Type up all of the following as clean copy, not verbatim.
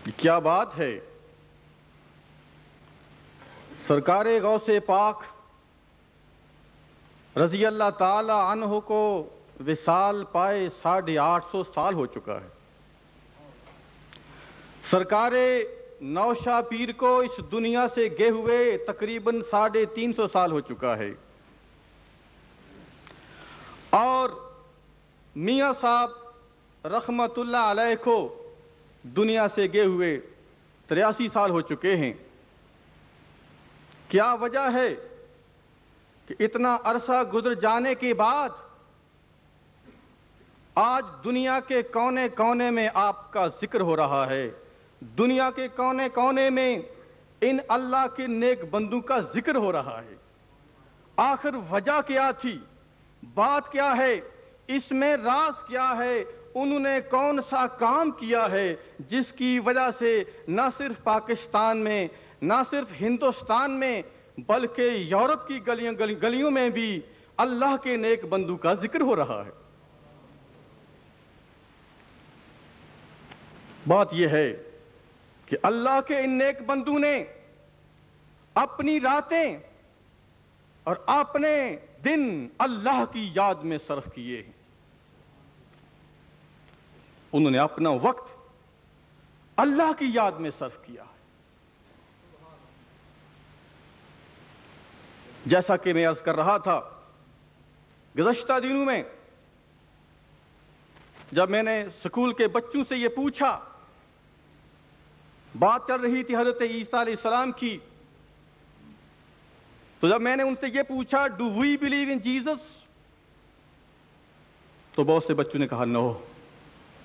کیا بات ہے، سرکار غوث پاک رضی اللہ تعالی عنہ کو وصال پائے 850 سال ہو چکا ہے۔ سرکار نوشہ پیر کو اس دنیا سے گئے ہوئے تقریباً 350 سال ہو چکا ہے، اور میاں صاحب رحمت اللہ علیہ کو دنیا سے گئے ہوئے 83 سال ہو چکے ہیں۔ کیا وجہ ہے کہ اتنا عرصہ گزر جانے کے بعد آج دنیا کے کونے کونے میں آپ کا ذکر ہو رہا ہے، دنیا کے کونے کونے میں ان اللہ کے نیک بندوں کا ذکر ہو رہا ہے؟ آخر وجہ کیا تھی؟ بات کیا ہے؟ اس میں راز کیا ہے؟ انہوں نے کون سا کام کیا ہے جس کی وجہ سے نہ صرف پاکستان میں، نہ صرف ہندوستان میں، بلکہ یورپ کی گلیوں میں بھی اللہ کے نیک بندوں کا ذکر ہو رہا ہے؟ بات یہ ہے کہ اللہ کے ان نیک بندوں نے اپنی راتیں اور اپنے دن اللہ کی یاد میں صرف کیے ہیں۔ انہوں نے اپنا وقت اللہ کی یاد میں صرف کیا ہے۔ جیسا کہ میں عرض کر رہا تھا، گزشتہ دنوں میں جب میں نے اسکول کے بچوں سے یہ پوچھا، بات چل رہی تھی حضرت عیسیٰ علیہ السلام کی، تو جب میں نے ان سے یہ پوچھا do we believe in Jesus, تو بہت سے بچوں نے کہا نو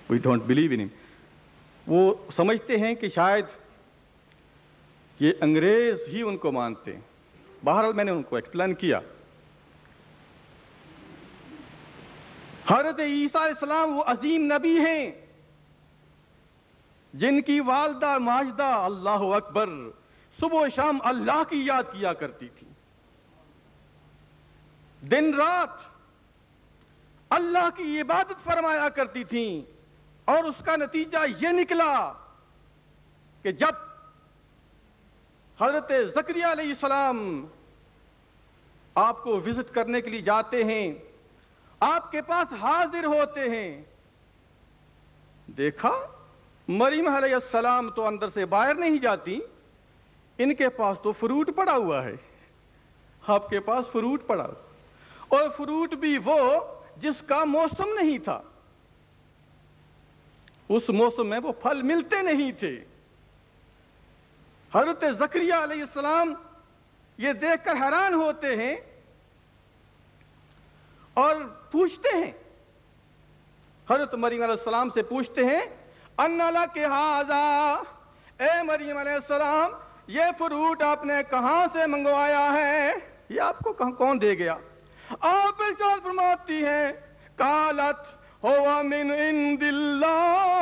وی ڈونٹ بلیو ان ہم۔ وہ سمجھتے ہیں کہ شاید یہ انگریز ہی ان کو مانتے ہیں۔ بہرحال میں نے ان کو ایکسپلین کیا، حضرت عیسیٰ علیہ السلام وہ عظیم نبی ہیں جن کی والدہ ماجدہ اللہ اکبر صبح و شام اللہ کی یاد کیا کرتی تھی، دن رات اللہ کی عبادت فرمایا کرتی تھیں، اور اس کا نتیجہ یہ نکلا کہ جب حضرت زکریا علیہ السلام آپ کو وزٹ کرنے کے لیے جاتے ہیں، آپ کے پاس حاضر ہوتے ہیں، دیکھا مریم علیہ السلام تو اندر سے باہر نہیں جاتی، ان کے پاس تو فروٹ پڑا ہوا ہے، آپ کے پاس فروٹ پڑا، اور فروٹ بھی وہ جس کا موسم نہیں تھا، اس موسم میں وہ پھل ملتے نہیں تھے۔ حضرت زکریا علیہ السلام یہ دیکھ کر حیران ہوتے ہیں اور پوچھتے ہیں، حضرت مریم علیہ السلام سے پوچھتے ہیں اَنَّ لَكِ هَذَا، اے مریم علیہ السلام یہ فروٹ آپ نے کہاں سے منگوایا ہے، یہ آپ کو کون دے گیا؟ آپ ارشاد فرماتی ہیں قالت هو من عند اللہ،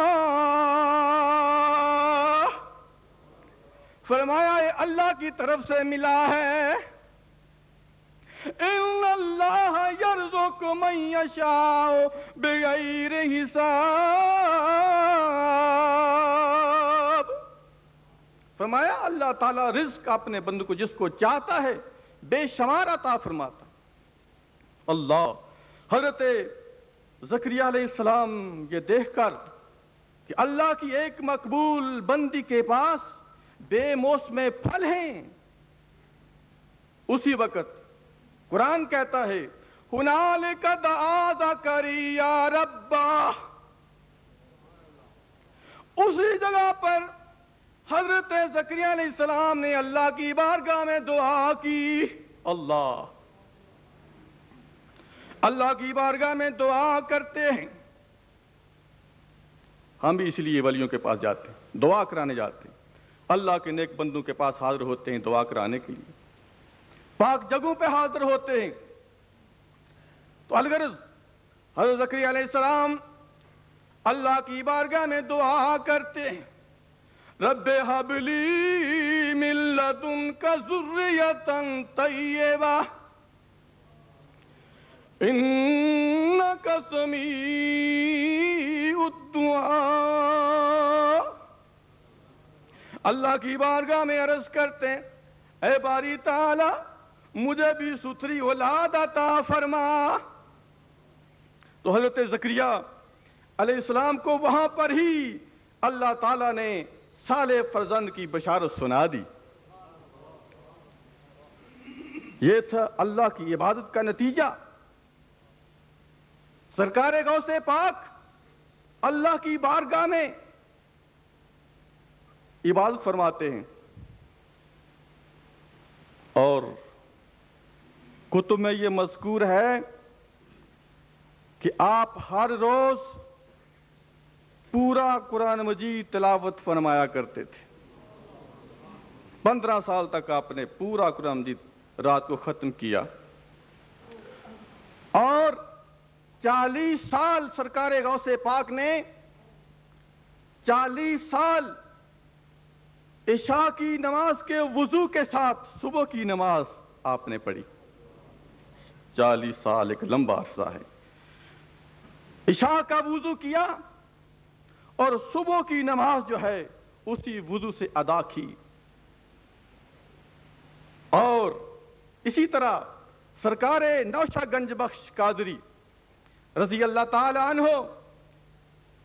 فرمایا یہ اللہ کی طرف سے ملا ہے، ان اللہ یرزق من یشاء بغیر حساب، فرمایا اللہ تعالیٰ رزق اپنے بندوں کو جس کو چاہتا ہے بے شمار عطا فرماتا۔ اللہ، حضرت زکریا علیہ السلام یہ دیکھ کر کہ اللہ کی ایک مقبول بندی کے پاس بے موسم پھل ہیں، اسی وقت قرآن کہتا ہے ہنالک دعا زکریا ربہ، اسی جگہ پر حضرت زکریا علیہ السلام نے اللہ کی بارگاہ میں دعا کی۔ اللہ کی بارگاہ میں دعا کرتے ہیں، ہم بھی اس لیے ولیوں کے پاس جاتے ہیں، دعا کرانے جاتے ہیں، اللہ کے نیک بندوں کے پاس حاضر ہوتے ہیں دعا کرانے کے لیے، پاک جگہوں پہ حاضر ہوتے ہیں۔ تو الغرض حضرت زکریا علیہ السلام اللہ کی بارگاہ میں دعا کرتے ہیں رب ہب لی من لدنک ذریۃ طیبہ انک سمیع الدعاء، اللہ کی بارگاہ میں عرض کرتے ہیں اے باری تعالی مجھے بھی ستھری اولاد عطا فرما. تو حضرت زکریا علیہ السلام کو وہاں پر ہی اللہ تعالیٰ نے صالح فرزند کی بشارت سنا دی. یہ تھا اللہ کی عبادت کا نتیجہ. سرکار غوث پاک اللہ کی بارگاہ میں عبادت فرماتے ہیں اور کتب میں یہ مذکور ہے کہ آپ ہر روز پورا قرآن مجید تلاوت فرمایا کرتے تھے. 15 سال تک آپ نے پورا قرآن مجید رات کو ختم کیا اور 40 سال سرکار غوث پاک نے 40 سال عشاء کی نماز کے وضو کے ساتھ صبح کی نماز آپ نے پڑھی. 40 سال ایک لمبا عرصہ ہے. عشاء کا وضو کیا اور صبح کی نماز جو ہے اسی وضو سے ادا کی. اور اسی طرح سرکار نوشہ گنج بخش قادری رضی اللہ تعالی عنہ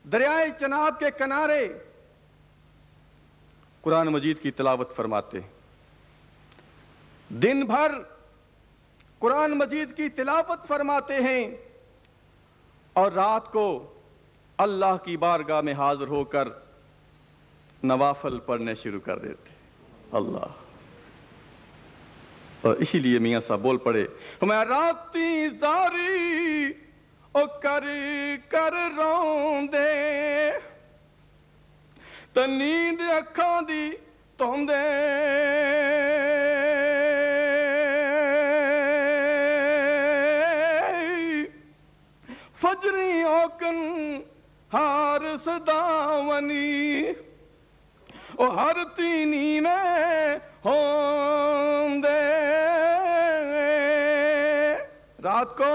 دریائے چناب کے کنارے قرآن مجید کی تلاوت فرماتے. دن بھر قرآن مجید کی تلاوت فرماتے ہیں اور رات کو اللہ کی بارگاہ میں حاضر ہو کر نوافل پڑھنے شروع کر دیتے. اللہ. اور اسی لیے میاں صاحب بول پڑے میں راتی زاری او کر کر روندے تے نیند اکھاں دی توندے فجری اوکن ہار صداونی او ہر تینی میں ہوندے. رات کو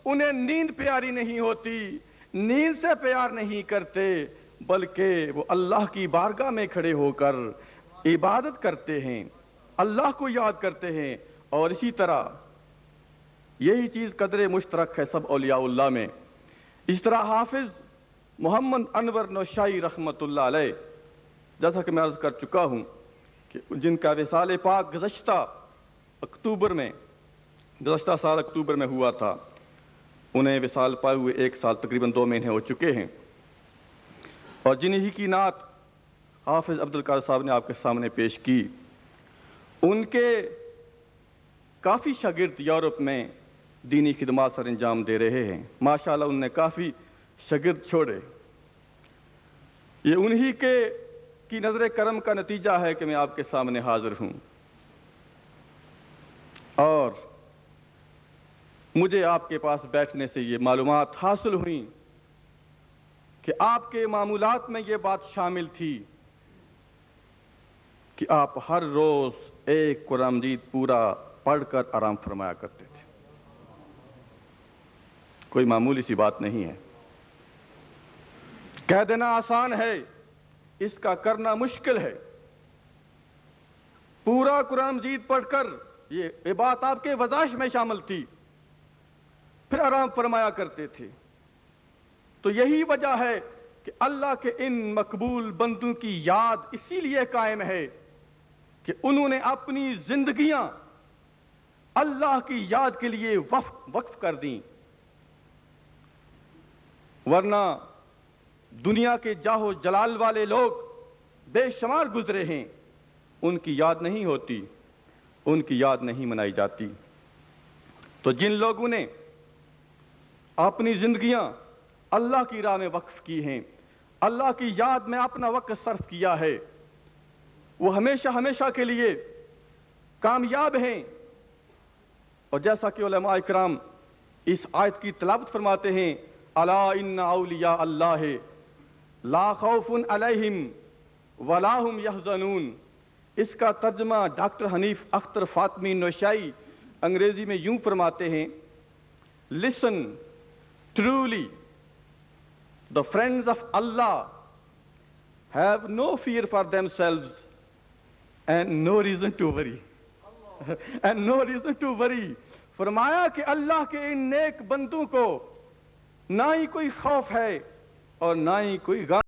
انہیں نیند پیاری نہیں ہوتی, نیند سے پیار نہیں کرتے, بلکہ وہ اللہ کی بارگاہ میں کھڑے ہو کر عبادت کرتے ہیں, اللہ کو یاد کرتے ہیں. اور اسی طرح یہی چیز قدر مشترک ہے سب اولیاء اللہ میں. اس طرح حافظ محمد انور نوشائی رحمت اللہ علیہ, جیسا کہ میں عرض کر چکا ہوں کہ جن کا وصال پاک گزشتہ سال اکتوبر میں ہوا تھا, انہیں وصال پائے ہوئے 1 سال تقریباً 2 مہینے ہو چکے ہیں. اور جنہی کی نعت حافظ عبد القادر صاحب نے آپ کے سامنے پیش کی, ان کے کافی شاگرد یورپ میں دینی خدمات سر انجام دے رہے ہیں. ماشاءاللہ انہوں نے کافی شاگرد چھوڑے. یہ انہی کی نظر کرم کا نتیجہ ہے کہ میں آپ کے سامنے حاضر ہوں. اور مجھے آپ کے پاس بیٹھنے سے یہ معلومات حاصل ہوئیں کہ آپ کے معمولات میں یہ بات شامل تھی کہ آپ ہر روز ایک قرآن مجید پورا پڑھ کر آرام فرمایا کرتے تھے. کوئی معمولی سی بات نہیں ہے. کہہ دینا آسان ہے, اس کا کرنا مشکل ہے. پورا قرآن مجید پڑھ کر یہ بات آپ کے وظائف میں شامل تھی, پھر آرام فرمایا کرتے تھے. تو یہی وجہ ہے کہ اللہ کے ان مقبول بندوں کی یاد اسی لیے قائم ہے کہ انہوں نے اپنی زندگیاں اللہ کی یاد کے لیے وقف کر دیں. ورنہ دنیا کے جاہ و جلال والے لوگ بے شمار گزرے ہیں, ان کی یاد نہیں ہوتی, ان کی یاد نہیں منائی جاتی. تو جن لوگوں نے اپنی زندگیاں اللہ کی راہ میں وقف کی ہیں, اللہ کی یاد میں اپنا وقت صرف کیا ہے, وہ ہمیشہ ہمیشہ کے لیے کامیاب ہیں. اور جیسا کہ علماء اکرام اس آیت کی تلاوت فرماتے ہیں, الا ان اولیاء اللہ لا خوف علیہم ولا هم یحزنون. اس کا ترجمہ ڈاکٹر حنیف اختر فاطمی نوشائی انگریزی میں یوں فرماتے ہیں, listen truly the friends of Allah have no fear for themselves and no reason to worry. And no reason to worry. فرمایا کہ اللہ کے ان نیک بندوں کو نہ ہی کوئی خوف ہے اور نہ ہی کوئی غم.